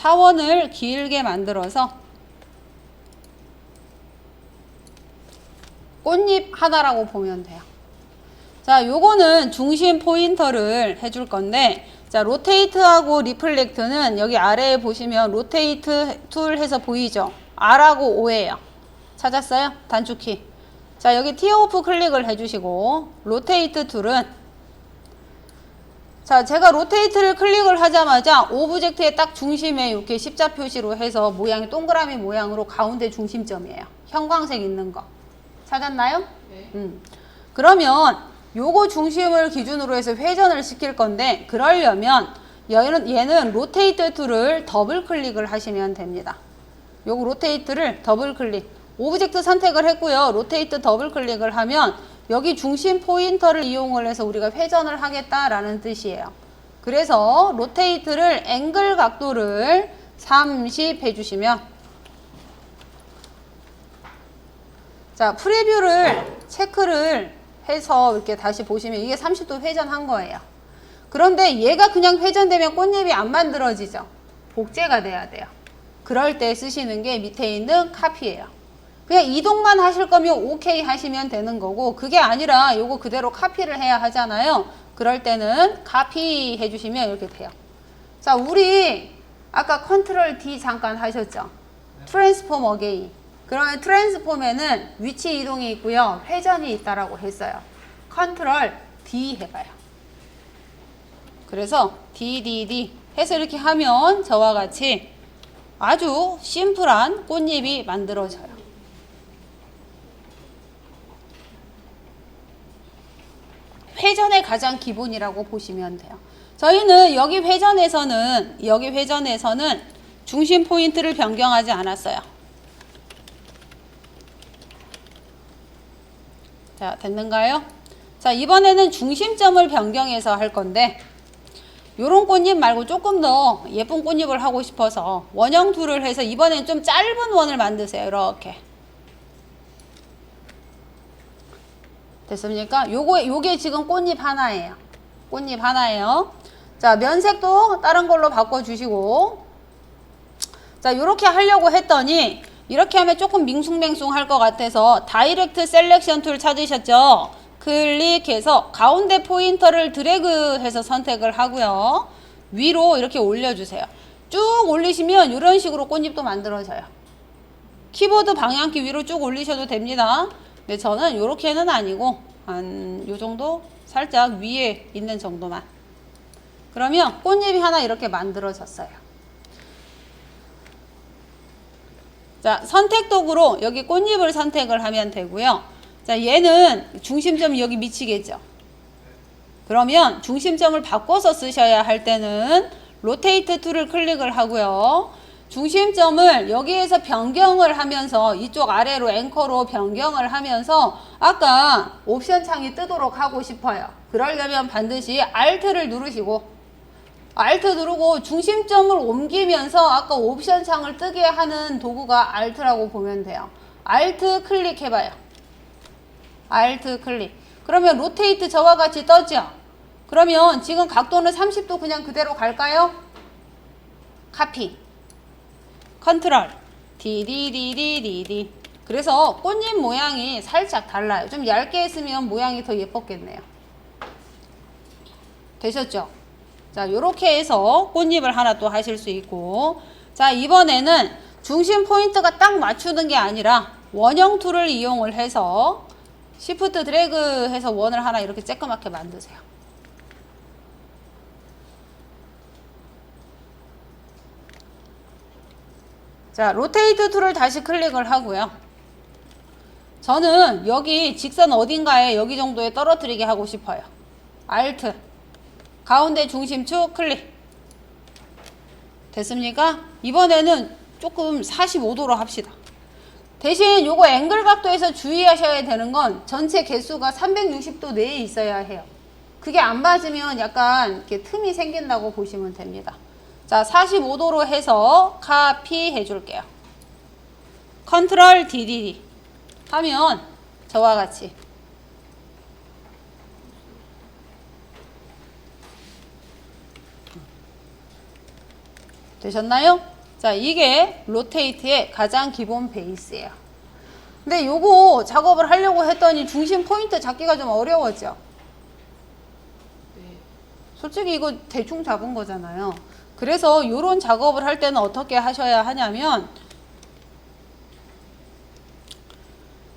타원을 길게 만들어서 꽃잎 하나라고 보면 돼요. 자, 요거는 중심 포인터를 해줄 건데, 자, 로테이트하고 리플렉트는 여기 아래에 보시면 로테이트 툴 해서 보이죠? R하고 O예요. 찾았어요? 단축키. 자, 여기 티오프 클릭을 해주시고, 로테이트 툴은, 자, 제가 로테이트를 클릭을 하자마자 오브젝트의 딱 중심에 이렇게 십자 표시로 해서 모양이 동그라미 모양으로 가운데 중심점이에요. 형광색 있는 거. 찾았나요? 네. 그러면 요거 중심을 기준으로 해서 회전을 시킬 건데, 그러려면 얘는 로테이트 툴을 더블 클릭을 하시면 됩니다. 요거 로테이트를 더블 클릭. 오브젝트 선택을 했고요. 로테이트 더블 클릭을 하면 여기 중심 포인터를 이용을 해서 우리가 회전을 하겠다라는 뜻이에요. 그래서 로테이트를 앵글 각도를 30 해주시면, 자, 프리뷰를 체크를 해서 이렇게 다시 보시면 이게 30도 회전한 거예요. 그런데 얘가 그냥 회전되면 꽃잎이 안 만들어지죠. 복제가 돼야 돼요. 그럴 때 쓰시는 게 밑에 있는 카피예요. 그냥 이동만 하실 거면 OK 하시면 되는 거고, 그게 아니라 요거 그대로 카피를 해야 하잖아요. 그럴 때는 카피 해주시면 이렇게 돼요. 자, 우리 아까 컨트롤 D 잠깐 하셨죠? 트랜스폼 어게인. 그러면 트랜스폼에는 위치 이동이 있고요. 회전이 있다라고 했어요. 컨트롤 D 해봐요. 그래서 DDD 해서 이렇게 하면 저와 같이 아주 심플한 꽃잎이 만들어져요. 회전의 가장 기본이라고 보시면 돼요. 저희는 여기 회전에서는 중심 포인트를 변경하지 않았어요. 자, 됐는가요? 자, 이번에는 중심점을 변경해서 할 건데, 요런 꽃잎 말고 조금 더 예쁜 꽃잎을 하고 싶어서 원형 툴을 해서 이번엔 좀 짧은 원을 만드세요. 이렇게. 됐습니까? 요게 지금 꽃잎 하나예요. 꽃잎 하나예요. 자, 면색도 다른 걸로 바꿔주시고, 자, 요렇게 하려고 했더니, 이렇게 하면 조금 밍숭맹숭 할 것 같아서 다이렉트 셀렉션 툴 찾으셨죠? 클릭해서 가운데 포인터를 드래그해서 선택을 하고요. 위로 이렇게 올려주세요. 쭉 올리시면 이런 식으로 꽃잎도 만들어져요. 키보드 방향키 위로 쭉 올리셔도 됩니다. 근데 저는 이렇게는 아니고 한 요 정도 살짝 위에 있는 정도만. 그러면 꽃잎이 하나 이렇게 만들어졌어요. 자, 선택 도구로 여기 꽃잎을 선택을 하면 되고요. 자, 얘는 중심점이 여기 미치겠죠. 그러면 중심점을 바꿔서 쓰셔야 할 때는 로테이트 툴을 클릭을 하고요. 중심점을 여기에서 변경을 하면서 이쪽 아래로 앵커로 변경을 하면서 아까 옵션 창이 뜨도록 하고 싶어요. 그러려면 반드시 Alt를 누르시고 Alt 누르고 중심점을 옮기면서 아까 옵션 창을 뜨게 하는 도구가 Alt라고 보면 돼요. Alt 클릭해봐요. Alt 클릭. 그러면 로테이트 저와 같이 떠죠? 그러면 지금 각도는 30도 그냥 그대로 갈까요? 카피. 컨트롤. 디디디디디디. 그래서 꽃잎 모양이 살짝 달라요. 좀 얇게 했으면 모양이 더 예뻤겠네요. 되셨죠? 자, 요렇게 해서 꽃잎을 하나 또 하실 수 있고, 자, 이번에는 중심 포인트가 딱 맞추는 게 아니라 원형 툴을 이용을 해서 시프트 드래그 해서 원을 하나 이렇게 쬐끄맣게 만드세요. 자, 로테이트 툴을 다시 클릭을 하고요. 저는 여기 직선 어딘가에 여기 정도에 떨어뜨리게 하고 싶어요. Alt. 가운데 중심축 클릭. 됐습니까? 이번에는 조금 45도로 합시다. 대신 요거 앵글 각도에서 주의하셔야 되는 건 전체 개수가 360도 내에 있어야 해요. 그게 안 맞으면 약간 이렇게 틈이 생긴다고 보시면 됩니다. 자, 45도로 해서 카피 해줄게요. 컨트롤 DDD 하면 저와 같이 되셨나요? 자, 이게 로테이트의 가장 기본 베이스예요. 근데 요거 작업을 하려고 했더니 중심 포인트 잡기가 좀 어려워져. 솔직히 이거 대충 잡은 거잖아요. 그래서 요런 작업을 할 때는 어떻게 하셔야 하냐면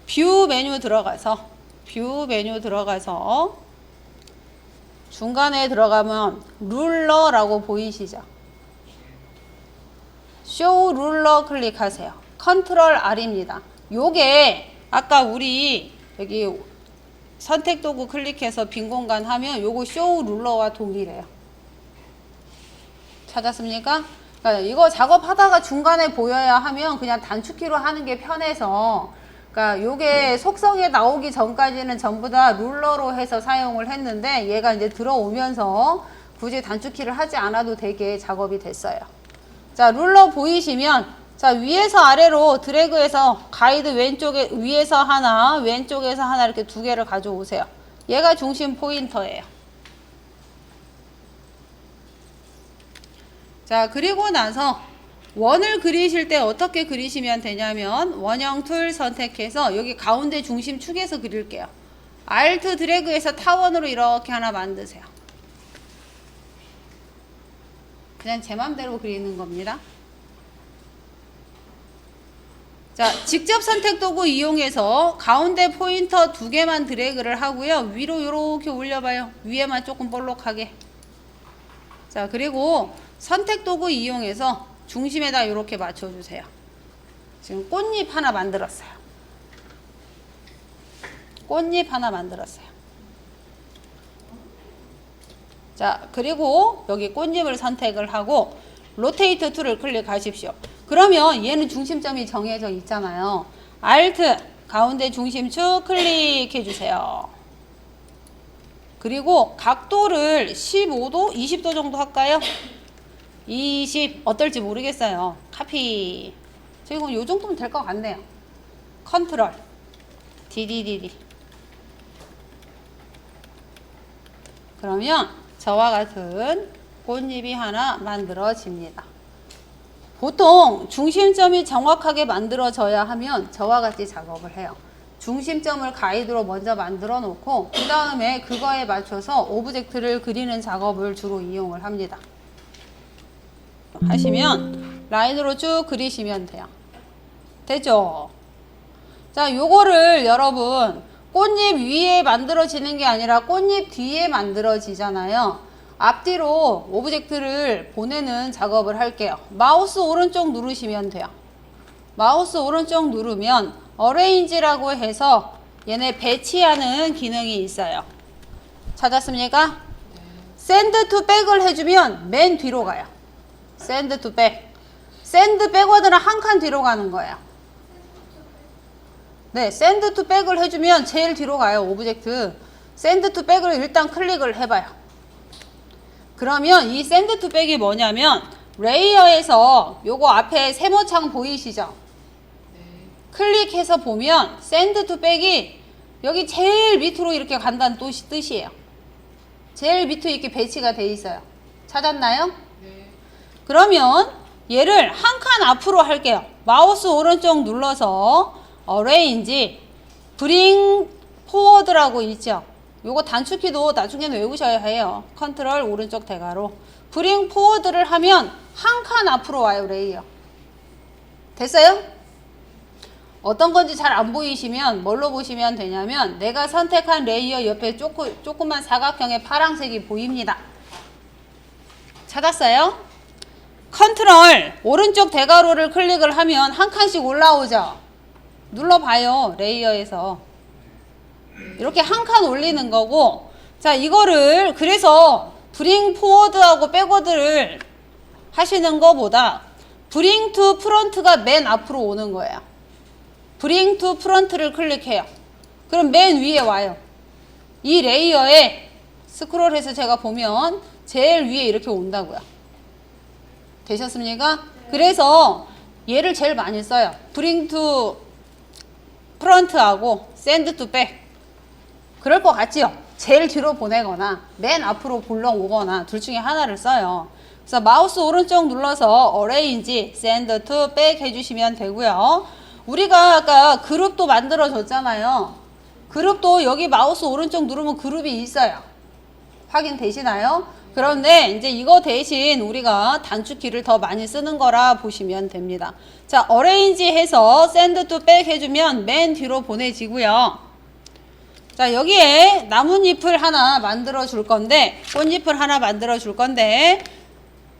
뷰 메뉴 들어가서 중간에 들어가면 룰러라고 보이시죠? 쇼 룰러 클릭하세요. 컨트롤 R입니다. 요게 아까 우리 여기 선택 도구 클릭해서 빈 공간 하면 요거 쇼 룰러와 동일해요. 찾았습니까? 그러니까 이거 작업하다가 중간에 보여야 하면 그냥 단축키로 하는 게 편해서, 그러니까 요게 속성에 나오기 전까지는 전부 다 룰러로 해서 사용을 했는데 얘가 이제 들어오면서 굳이 단축키를 하지 않아도 되게 작업이 됐어요. 자, 룰러 보이시면 자, 위에서 아래로 드래그해서 가이드 왼쪽에 위에서 하나, 왼쪽에서 하나 이렇게 두 개를 가져오세요. 얘가 중심 포인터예요. 자, 그리고 나서 원을 그리실 때 어떻게 그리시면 되냐면 원형 툴 선택해서 여기 가운데 중심 축에서 그릴게요. Alt 드래그해서 타원으로 이렇게 하나 만드세요. 그냥 제 맘대로 그리는 겁니다. 자, 직접 선택 도구 이용해서 가운데 포인터 두 개만 드래그를 하고요. 위로 이렇게 올려봐요. 위에만 조금 볼록하게. 자, 그리고 선택 도구 이용해서 중심에다 이렇게 맞춰주세요. 지금 꽃잎 하나 만들었어요. 꽃잎 하나 만들었어요. 자, 그리고 여기 꽃잎을 선택을 하고 로테이트 툴을 클릭하십시오. 그러면 얘는 중심점이 정해져 있잖아요. Alt 가운데 중심축 클릭해 주세요. 그리고 각도를 15도, 20도 정도 할까요? 20 어떨지 모르겠어요. 카피. 지금 요 정도면 될 것 같네요. 컨트롤 DDDD. 그러면 저와 같은 꽃잎이 하나 만들어집니다. 보통 중심점이 정확하게 만들어져야 하면 저와 같이 작업을 해요. 중심점을 가이드로 먼저 만들어 놓고 그 다음에 그거에 맞춰서 오브젝트를 그리는 작업을 주로 이용을 합니다. 하시면 라인으로 쭉 그리시면 돼요. 됐죠? 자, 요거를 여러분 꽃잎 위에 만들어지는 게 아니라 꽃잎 뒤에 만들어지잖아요. 앞뒤로 오브젝트를 보내는 작업을 할게요. 마우스 오른쪽 누르시면 돼요. 마우스 오른쪽 누르면 어레인지라고 해서 얘네 배치하는 기능이 있어요. 찾았습니까? 샌드 투 백을 해주면 맨 뒤로 가요. 샌드 투 백. 샌드 백워드는 한 칸 뒤로 가는 거예요. 네, 샌드 투 백을 해주면 제일 뒤로 가요. 오브젝트. 샌드 투 백을 일단 클릭을 해봐요. 그러면 이 샌드 투 백이 뭐냐면 레이어에서 요거 앞에 세모창 보이시죠? 네. 클릭해서 보면 샌드 투 백이 여기 제일 밑으로 이렇게 간다는 뜻이에요. 제일 밑으로 이렇게 배치가 돼 있어요. 찾았나요? 네. 그러면 얘를 한 칸 앞으로 할게요. 마우스 오른쪽 눌러서 어레인지 브링 포워드라고 있죠? 요거 단축키도 나중에는 외우셔야 해요. 컨트롤 오른쪽 대괄호. 브링 포워드를 하면 한 칸 앞으로 와요. 레이어. 됐어요? 어떤 건지 잘 안 보이시면 뭘로 보시면 되냐면 내가 선택한 레이어 옆에 조그만 사각형의 파란색이 보입니다. 찾았어요? 컨트롤 오른쪽 대괄호를 클릭을 하면 한 칸씩 올라오죠? 눌러봐요. 레이어에서. 이렇게 한 칸 올리는 거고, 자, 이거를 그래서 브링 포워드하고 백워드를 하시는 거보다 브링 투 프런트가 맨 앞으로 오는 거예요. 브링 투 프런트를 클릭해요. 그럼 맨 위에 와요. 이 레이어에 스크롤해서 제가 보면 제일 위에 이렇게 온다고요. 되셨습니까? 그래서 얘를 제일 많이 써요. 브링 투 프런트하고 샌드 투 백. 그럴 것 같지요? 제일 뒤로 보내거나 맨 앞으로 불러오거나 둘 중에 하나를 써요. 그래서 마우스 오른쪽 눌러서 Arrange, Send to Back 해주시면 되고요. 우리가 아까 그룹도 만들어 줬잖아요. 그룹도 여기 마우스 오른쪽 누르면 그룹이 있어요. 확인되시나요? 그런데 이제 이거 대신 우리가 단축키를 더 많이 쓰는 거라 보시면 됩니다. 자, Arrange 해서 Send to Back 해주면 맨 뒤로 보내지고요. 자, 여기에 나뭇잎을 하나 만들어 줄 건데, 꽃잎을 하나 만들어 줄 건데,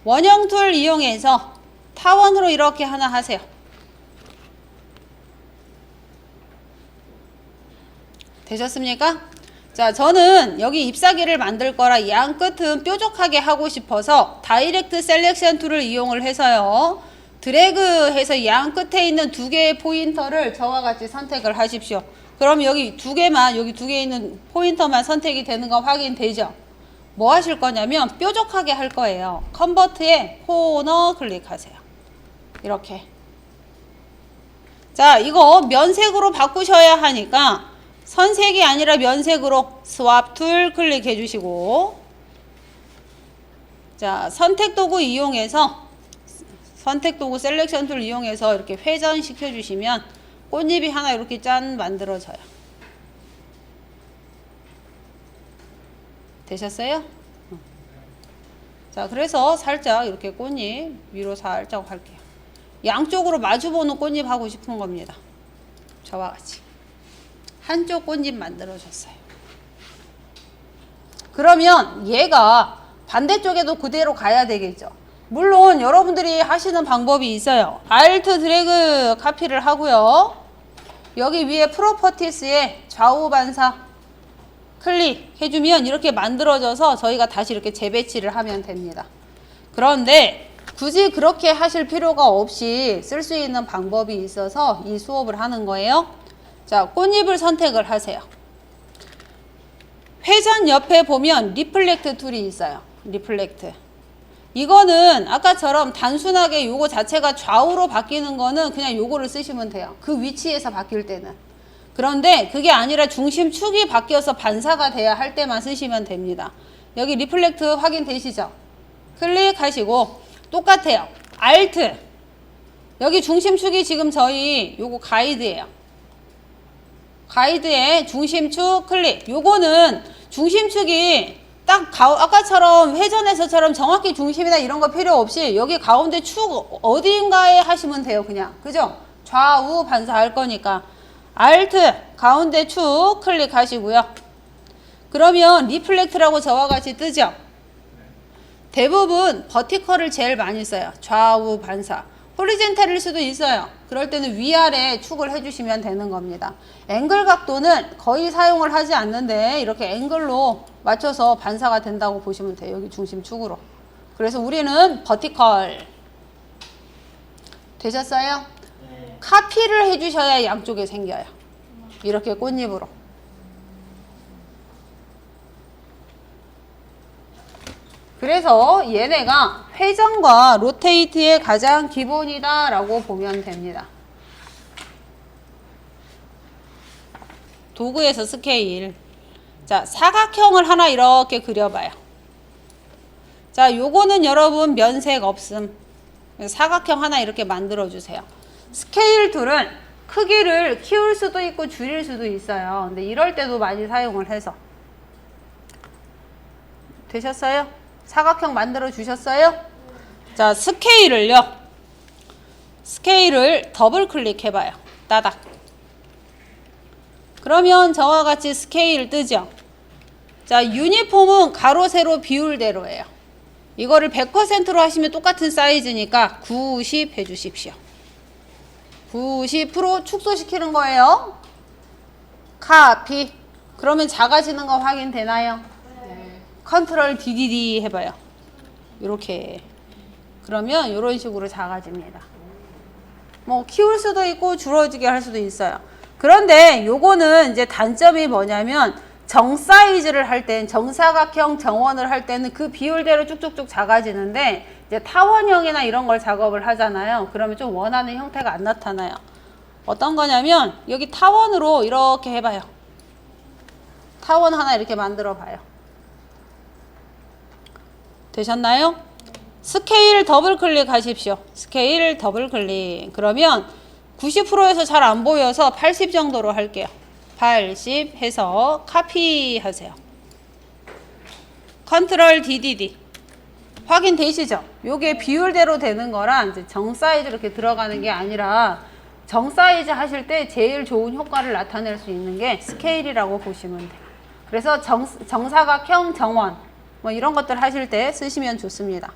원형 툴 이용해서 타원으로 이렇게 하나 하세요. 되셨습니까? 자, 저는 여기 잎사귀를 만들 거라 양 끝은 뾰족하게 하고 싶어서 다이렉트 셀렉션 툴을 이용을 해서요. 드래그 해서 양 끝에 있는 두 개의 포인터를 저와 같이 선택을 하십시오. 그럼 여기 두 개만, 여기 두 개 있는 포인터만 선택이 되는 거 확인되죠? 뭐 하실 거냐면 뾰족하게 할 거예요. 컨버트에 코너 클릭하세요. 이렇게. 자, 이거 면색으로 바꾸셔야 하니까 선색이 아니라 면색으로 스왑 툴 클릭해 주시고, 자, 선택 도구 이용해서 선택 도구 셀렉션 툴 이용해서 이렇게 회전시켜 주시면 꽃잎이 하나 이렇게 짠 만들어져요. 되셨어요? 자, 그래서 살짝 이렇게 꽃잎 위로 살짝 할게요. 양쪽으로 마주보는 꽃잎 하고 싶은 겁니다. 저와 같이. 한쪽 꽃잎 만들어줬어요. 그러면 얘가 반대쪽에도 그대로 가야 되겠죠. 물론 여러분들이 하시는 방법이 있어요. Alt 드래그 카피를 하고요. 여기 위에 프로퍼티스에 좌우 반사 클릭해주면 이렇게 만들어져서 저희가 다시 이렇게 재배치를 하면 됩니다. 그런데 굳이 그렇게 하실 필요가 없이 쓸 수 있는 방법이 있어서 이 수업을 하는 거예요. 자, 꽃잎을 선택을 하세요. 회전 옆에 보면 리플렉트 툴이 있어요. 리플렉트. 이거는 아까처럼 단순하게 요거 자체가 좌우로 바뀌는 거는 그냥 요거를 쓰시면 돼요. 그 위치에서 바뀔 때는. 그런데 그게 아니라 중심축이 바뀌어서 반사가 돼야 할 때만 쓰시면 됩니다. 여기 리플렉트 확인되시죠? 클릭하시고 똑같아요. Alt. 여기 중심축이 지금 저희 요거 가이드예요. 가이드에 중심축 클릭. 요거는 중심축이 딱 아까처럼 회전에서처럼 정확히 중심이나 이런 거 필요 없이 여기 가운데 축 어딘가에 하시면 돼요. 그냥. 그죠? 좌우 반사할 거니까. Alt 가운데 축 클릭하시고요. 그러면 리플렉트라고 저와 같이 뜨죠? 대부분 버티컬을 제일 많이 써요. 좌우 반사. 호리젠탈일 수도 있어요. 그럴 때는 위아래 축을 해주시면 되는 겁니다. 앵글 각도는 거의 사용을 하지 않는데 이렇게 앵글로 맞춰서 반사가 된다고 보시면 돼요. 여기 중심축으로. 그래서 우리는 버티컬. 되셨어요? 네. 카피를 해주셔야 양쪽에 생겨요. 이렇게 꽃잎으로. 그래서 얘네가 회전과 로테이트의 가장 기본이다 라고 보면 됩니다. 도구에서 스케일. 자, 사각형을 하나 이렇게 그려봐요. 자, 요거는 여러분 면색 없음. 사각형 하나 이렇게 만들어 주세요. 스케일 툴은 크기를 키울 수도 있고 줄일 수도 있어요. 근데 이럴 때도 많이 사용을 해서. 되셨어요? 사각형 만들어 주셨어요? 자, 스케일을요. 스케일을 더블 클릭해봐요. 따닥. 그러면 저와 같이 스케일 뜨죠? 자, 유니폼은 가로, 세로, 비율대로예요. 이거를 100%로 하시면 똑같은 사이즈니까 90 해주십시오. 90% 축소시키는 거예요. 카피. 그러면 작아지는 거 확인되나요? 네. 컨트롤 DDD 해봐요. 이렇게. 그러면 이런 식으로 작아집니다. 뭐 키울 수도 있고 줄어지게 할 수도 있어요. 그런데 요거는 이제 단점이 뭐냐면 정 사이즈를 할 땐 정사각형 정원을 할 때는 그 비율대로 쭉쭉쭉 작아지는데 이제 타원형이나 이런 걸 작업을 하잖아요. 그러면 좀 원하는 형태가 안 나타나요. 어떤 거냐면 여기 타원으로 이렇게 해봐요. 타원 하나 이렇게 만들어 봐요. 되셨나요? 스케일 더블 클릭하십시오. 스케일 더블 클릭. 그러면 90%에서 잘 안 보여서 80 정도로 할게요. 80 해서 카피 하세요. 컨트롤 DDD. 확인되시죠? 요게 비율대로 되는 거랑 이제 정 사이즈 이렇게 들어가는 게 아니라 정 사이즈 하실 때 제일 좋은 효과를 나타낼 수 있는 게 스케일이라고 보시면 돼요. 그래서 정사각형 정원 뭐 이런 것들 하실 때 쓰시면 좋습니다.